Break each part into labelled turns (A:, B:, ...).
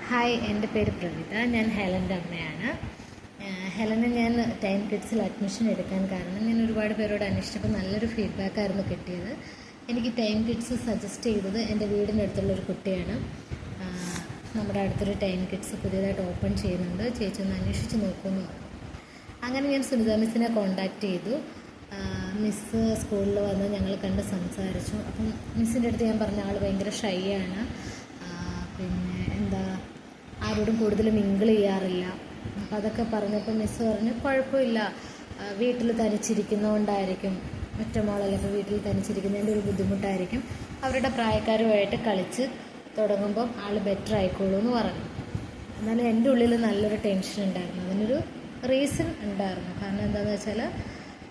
A: Hi, എൻ്റെ പേര് പ്രവിത. ഞാൻ ഹെലൻ്റെ അമ്മയാണ്. ഹെലന് ഞാൻ ടൈം കിഡ്സിൽ അഡ്മിഷൻ എടുക്കാൻ കാരണം ഞാൻ ഒരുപാട് പേരോട് അന്വേഷിച്ചപ്പോൾ നല്ലൊരു ഫീഡ്ബാക്കായിരുന്നു കിട്ടിയത്. എനിക്ക് ടൈം കിഡ്സ് സജസ്റ്റ് ചെയ്തത് എൻ്റെ വീടിൻ്റെ അടുത്തുള്ളൊരു കുട്ടിയാണ്. നമ്മുടെ അടുത്തൊരു ടൈം കിഡ്സ് പുതിയതായിട്ട് ഓപ്പൺ ചെയ്യുന്നുണ്ട്, ചേച്ചി ഒന്ന് അന്വേഷിച്ച് നോക്കുമെന്ന് പറഞ്ഞു. അങ്ങനെ ഞാൻ സുനിത മിസ്സിനെ കോൺടാക്റ്റ് ചെയ്തു. മിസ്സ് സ്കൂളിൽ വന്ന് ഞങ്ങൾ കണ്ട് സംസാരിച്ചു. അപ്പം മിസ്സിൻ്റെ അടുത്ത് ഞാൻ പറഞ്ഞ ആൾ ഭയങ്കര ഷൈ ആണ്, പിന്നെ ആരോടും കൂടുതൽ മിങ്കിൾ ചെയ്യാറില്ല. അപ്പോൾ അതൊക്കെ പറഞ്ഞപ്പോൾ മിസ്സ് പറഞ്ഞു കുഴപ്പമില്ല, വീട്ടിൽ തനിച്ചിരിക്കുന്നതുകൊണ്ടായിരിക്കും, ഒറ്റ മോളല്ല, ഇപ്പോൾ വീട്ടിൽ തനിച്ചിരിക്കുന്നതിൻ്റെ ഒരു ബുദ്ധിമുട്ടായിരിക്കും, അവരുടെ പ്രായക്കാരുമായിട്ട് കളിച്ച് തുടങ്ങുമ്പം ആൾ ബെറ്റർ ആയിക്കോളൂ എന്ന് പറഞ്ഞു. എന്നാലും എൻ്റെ ഉള്ളിൽ നല്ലൊരു ടെൻഷൻ ഉണ്ടായിരുന്നു. അതിനൊരു റീസൺ ഉണ്ടായിരുന്നു. കാരണം എന്താണെന്ന് വെച്ചാൽ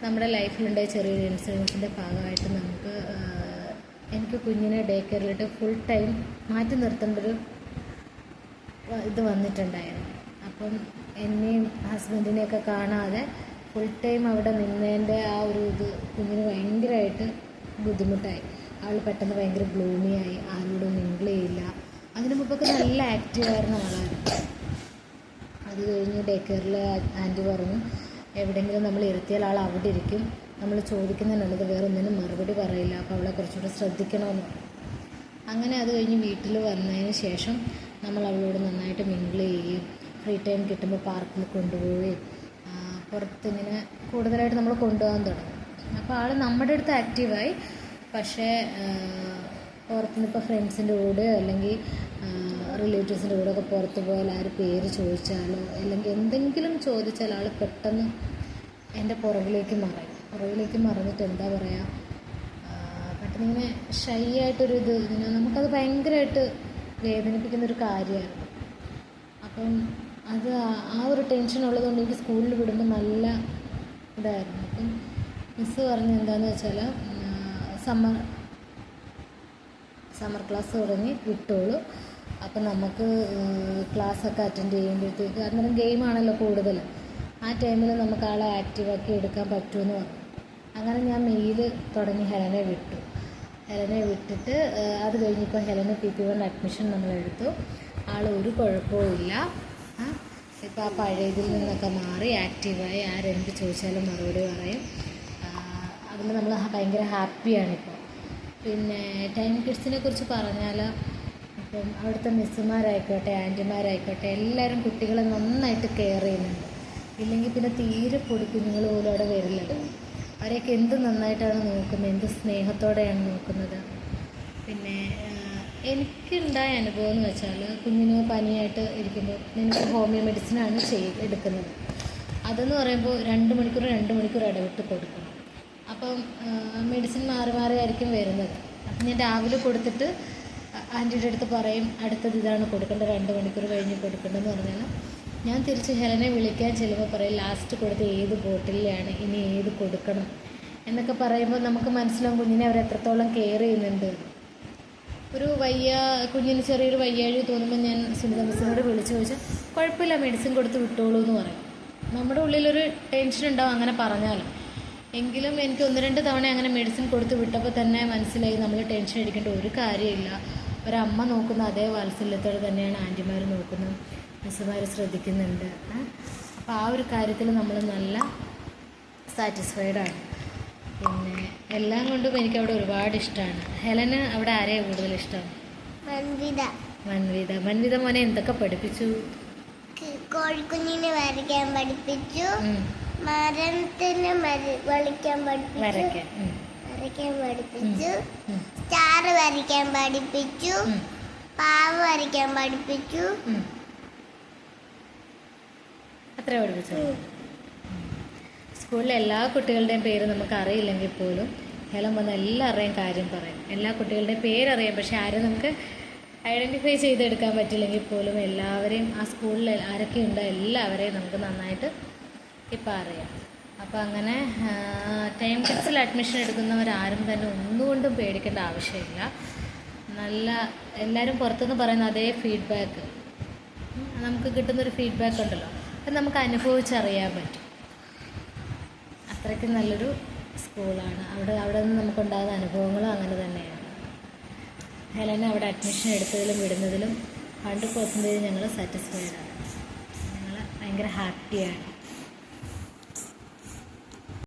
A: നമ്മുടെ ലൈഫിലുണ്ടായ ചെറിയൊരു ഇൻസിഡൻസിൻ്റെ ഭാഗമായിട്ട് എനിക്ക് കുഞ്ഞിനെ ഡേ കെയറിലിട്ട് ഫുൾ ടൈം മാറ്റി നിർത്തേണ്ടൊരു ഇത് വന്നിട്ടുണ്ടായിരുന്നു. അപ്പം എന്നെയും ഹസ്ബൻഡിനെയൊക്കെ കാണാതെ ഫുൾ ടൈം അവിടെ നിന്നതിൻ്റെ ആ ഒരു ഇത് കുഞ്ഞിന് ഭയങ്കരമായിട്ട് ബുദ്ധിമുട്ടായി. ആൾ പെട്ടെന്ന് ഭയങ്കര ഗ്ലൂമിയായി, ആരോടും മിങ്കിൾ ചെയ്യില്ല. അതിന് മുമ്പൊക്കെ നല്ല ആക്റ്റീവായിരുന്ന ആളായിരുന്നു. അത് കഴിഞ്ഞ് ഡേ കെയറിൽ ആൻറ്റി പറഞ്ഞു എവിടെയെങ്കിലും നമ്മൾ ഇരുത്തിയാൽ ആൾ അവിടെ ഇരിക്കും, നമ്മൾ ചോദിക്കുന്നതിനുള്ളത് വേറെ ഒന്നിനും മറുപടി പറയില്ല, അപ്പോൾ അവളെ കുറച്ചുകൂടെ ശ്രദ്ധിക്കണമെന്ന് പറഞ്ഞു. അങ്ങനെ അത് കഴിഞ്ഞ് വീട്ടിൽ വന്നതിന് ശേഷം നമ്മൾ അവളോട് നന്നായിട്ട് മിങ്കിൾ ചെയ്യുകയും ഫ്രീ ടൈം കിട്ടുമ്പോൾ പാർക്കിൽ കൊണ്ടുപോവുകയും പുറത്തിങ്ങനെ കൂടുതലായിട്ട് നമ്മൾ കൊണ്ടുപോകാൻ തുടങ്ങി. അപ്പോൾ ആൾ നമ്മുടെ അടുത്ത് ആക്റ്റീവായി. പക്ഷേ പുറത്തുനിന്നിപ്പോൾ ഫ്രണ്ട്സിൻ്റെ കൂടെയോ അല്ലെങ്കിൽ റിലേറ്റീവ്സിൻ്റെ കൂടെ ഒക്കെ പുറത്ത് പോയാൽ ആര് പേര് ചോദിച്ചാലോ അല്ലെങ്കിൽ എന്തെങ്കിലും ചോദിച്ചാൽ ആൾ പെട്ടെന്ന് എൻ്റെ പുറകിലേക്ക് മറന്നിട്ട് എന്താ പറയുക, പെട്ടെന്ന് ഇങ്ങനെ ഷൈ ആയിട്ടൊരു ഇത് നമുക്കത് ഭയങ്കരമായിട്ട് വേദനിപ്പിക്കുന്നൊരു കാര്യമായിരുന്നു. അപ്പം അത് ആ ഒരു ടെൻഷൻ ഉള്ളതുകൊണ്ട് എനിക്ക് സ്കൂളിൽ വിടുമ്പോൾ നല്ല ഇതായിരുന്നു. അപ്പം മിസ്സ് പറഞ്ഞ് എന്താണെന്ന് വെച്ചാൽ സമ്മർ ക്ലാസ് തുടങ്ങി വിട്ടോളൂ, അപ്പം നമുക്ക് ക്ലാസ്സൊക്കെ അറ്റൻഡ് ചെയ്യുമ്പോഴത്തേക്ക് അന്നേരം ഗെയിമാണല്ലോ കൂടുതൽ, ആ ടൈമിൽ നമുക്ക് ആളെ ആക്റ്റീവാക്കി എടുക്കാൻ പറ്റുമെന്ന് പറഞ്ഞു. അങ്ങനെ ഞാൻ മെയിൽ തുടങ്ങി ഹെലനെ വിട്ടിട്ട് അത് കഴിഞ്ഞിപ്പോൾ ഹെലന് PP1 അഡ്മിഷൻ നമ്മളെടുത്തു. ആൾ ഒരു കുഴപ്പവുമില്ല. ഇപ്പോൾ ആ പഴയതിൽ നിന്നൊക്കെ മാറി ആക്റ്റീവായി, ആരെന്ത് ചോദിച്ചാലും മറുപടി പറയും. അതിൽ നമ്മൾ ഭയങ്കര ഹാപ്പിയാണിപ്പോൾ. പിന്നെ ടൈം കിഡ്സിനെ കുറിച്ച് പറഞ്ഞാൽ ഇപ്പം അവിടുത്തെ മിസ്സുമാരായിക്കോട്ടെ ആൻറ്റിമാരായിക്കോട്ടെ എല്ലാവരും കുട്ടികളെ നന്നായിട്ട് കെയർ ചെയ്യുന്നുണ്ട്. ഇല്ലെങ്കിൽ പിന്നെ തീരെ പൊടിക്കുഞ്ഞുങ്ങൾ പോലും അവിടെ വരില്ലല്ലോ. അവരെയൊക്കെ എന്ത് നന്നായിട്ടാണ് നോക്കുന്നത്, എന്ത് സ്നേഹത്തോടെയാണ് നോക്കുന്നത്. പിന്നെ എനിക്കുണ്ടായ അനുഭവം എന്ന് വെച്ചാൽ കുഞ്ഞിന് പനിയായിട്ട് ഇരിക്കുമ്പോൾ എനിക്ക് ഹോമിയോ മെഡിസിനാണ് എടുക്കുന്നത്. അതെന്ന് പറയുമ്പോൾ 2 മണിക്കൂർ ഇടവിട്ട് കൊടുക്കണം. അപ്പം മെഡിസിൻ മാറി ആയിരിക്കും വരുന്നത്. അപ്പം ഞാൻ രാവിലെ കൊടുത്തിട്ട് ആൻറ്റിയുടെ അടുത്ത് പറയും അടുത്തത് ഇതാണ് കൊടുക്കേണ്ടത്, 2 മണിക്കൂർ കഴിഞ്ഞ് കൊടുക്കേണ്ടതെന്ന് പറഞ്ഞാൽ ഞാൻ തിരിച്ച് ഹെലനെ വിളിക്കാൻ ചെല്ലുമ്പോൾ പറയും ലാസ്റ്റ് കൊടുത്ത ഏത് ബോട്ടിലാണ്, ഇനി ഏത് കൊടുക്കണം എന്നൊക്കെ പറയുമ്പോൾ നമുക്ക് മനസ്സിലാവും കുഞ്ഞിനെ അവർ എത്രത്തോളം കെയർ ചെയ്യുന്നുണ്ട്. ഒരു കുഞ്ഞിന് ചെറിയൊരു വയ്യാഴി തോന്നുമ്പോൾ ഞാൻ സുനിത മിസ്സിനോട് വിളിച്ച് ചോദിച്ചാൽ കുഴപ്പമില്ല, മെഡിസിൻ കൊടുത്ത് വിട്ടോളൂ എന്ന് പറയും. നമ്മുടെ ഉള്ളിലൊരു ടെൻഷൻ ഉണ്ടാവും അങ്ങനെ പറഞ്ഞാലും. എങ്കിലും എനിക്ക് 1-2 തവണ അങ്ങനെ മെഡിസിൻ കൊടുത്ത് വിട്ടപ്പോൾ തന്നെ മനസ്സിലായി നമ്മൾ ടെൻഷൻ അടിക്കേണ്ട ഒരു കാര്യമില്ല. ഒരമ്മ നോക്കുന്ന അതേ വാത്സല്യത്തോടെ തന്നെയാണ് ആൻറ്റിമാർ നോക്കുന്നത്, മിസ്സുമാർ ശ്രദ്ധിക്കുന്നുണ്ട്. അപ്പോൾ ആ ഒരു കാര്യത്തിൽ നമ്മൾ നല്ല സാറ്റിസ്ഫൈഡാണ്. പിന്നെ എല്ലാം കൊണ്ടും എനിക്കവിടെ ഒരുപാട് ഇഷ്ടമാണ്. ഹെലന് അവിടെ ആരെയാണ് കൂടുതൽ ഇഷ്ടം? മൻവിത മോനെ എന്തൊക്കെ പഠിപ്പിച്ചു?
B: കോഴിക്കുഞ്ഞിനെ വരയ്ക്കാൻ പഠിപ്പിച്ചു, മരത്തിന് വരയ്ക്കാൻ പഠിപ്പിച്ചു, സ്റ്റാർ വരയ്ക്കാൻ പഠിപ്പിച്ചു, പാവ വരയ്ക്കാൻ പഠിപ്പിച്ചു.
A: അത്ര പഠിപ്പിച്ചു. സ്കൂളിലെ എല്ലാ കുട്ടികളുടെയും പേര് നമുക്ക് അറിയില്ലെങ്കിൽ പോലും ഹെലൻ വന്ന് എല്ലാവരുടെയും കാര്യം പറയും. എല്ലാ കുട്ടികളുടെയും പേരറിയാം, പക്ഷെ ആരും നമുക്ക് ഐഡൻറ്റിഫൈ ചെയ്തെടുക്കാൻ പറ്റില്ലെങ്കിൽ പോലും എല്ലാവരെയും ആ സ്കൂളിൽ ആരൊക്കെ ഉണ്ടോ എല്ലാവരെയും നമുക്ക് നന്നായിട്ട് ഇപ്പം അറിയാം. അപ്പോൾ അങ്ങനെ ടൈം കിഡ്സിൽ അഡ്മിഷൻ എടുക്കുന്നവരാരും തന്നെ ഒന്നുകൊണ്ടും പേടിക്കേണ്ട ആവശ്യമില്ല. എല്ലാവരും പുറത്തുനിന്ന് പറയുന്ന അതേ ഫീഡ്ബാക്ക് നമുക്ക് കിട്ടുന്നൊരു ഫീഡ്ബാക്ക് ഉണ്ടല്ലോ, അത് നമുക്ക് അനുഭവിച്ചറിയാൻ പറ്റും. അത്രയ്ക്ക് നല്ലൊരു സ്കൂളാണ്. അവിടെ നിന്ന് നമുക്കുണ്ടാകുന്ന അനുഭവങ്ങളും അങ്ങനെ തന്നെയാണ്. ഹെലനെ അവിടെ അഡ്മിഷൻ എടുത്തതിലും വിടുന്നതിലും 100% ഞങ്ങൾ സാറ്റിസ്ഫൈഡ് ആണ്. ഞങ്ങൾ ഭയങ്കര ഹാപ്പിയാണ്.